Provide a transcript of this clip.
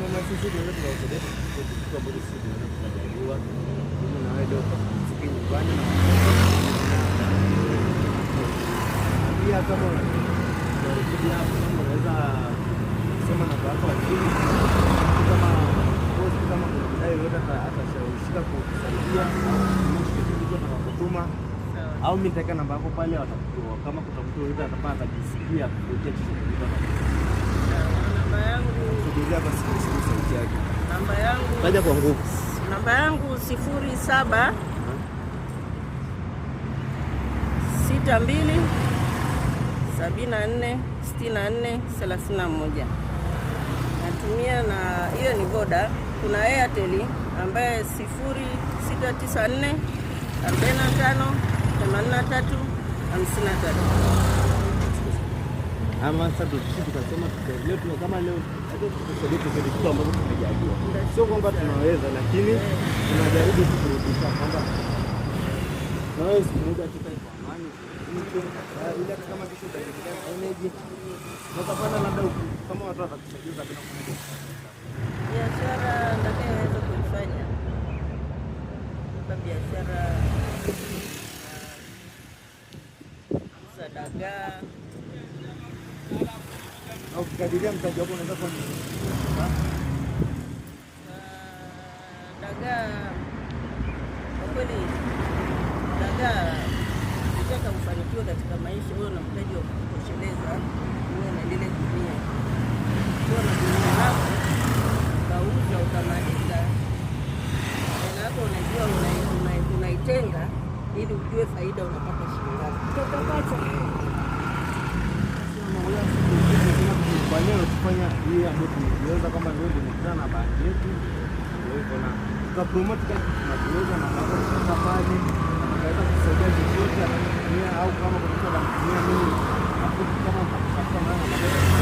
tunasimama sisi ndio tunaogelea kwa bodi sisi ndio tunajua mimi na wewe ndio tusikie nyumbani na pia kama unarudi hapo unaweza kusema na baba wa chini kama boss kama kuna mdai yote atashawishika kukusaidia na kutuma au mimi nitaweka namba yako pale watakutoa kama kuna mtu yote atapata kujisikia kupitia kitu Namba yangu kupitia basi sauti yake. Namba yangu taja kwa nguvu. Namba yangu 07 62 74 64 31. Natumia na hiyo ni Voda. Kuna Airtel ambaye 0694 45 83 53. Ama sasa tukasema leo kama leo tutasaidia kitu ambacho tumejaliwa. Sio kwamba tunaweza lakini tunajaribu kurudisha kwamba na wewe siku moja tutaikuwa amani. Ile kama kisho utaendelea energy. Utapata labda kama watu watakusaidia bila kuja. Biashara nitakayoweza kuifanya. Kwa biashara za dagaa au kikadiria mtaji wako unaweza kufanya dagaa. Kwa kweli dagaa ukitaka kufanikiwa katika maisha, wewe una mtaji wa kutosheleza, wewe na lile dunia, wewe na dunia yako kauza ukamaliza, na hapo unajua unaitenga ili ujue faida unapata shilingi ngapi. Tutapata kwa leo tufanya hii ambayo tunaweza kama leo tunakutana na bahati yetu ndio iko na tukapromote kazi tunaweza na hapo safari tunaweza kusaidia chochote au kama kuna mtu anamtumia mimi hapo kama mtakutana na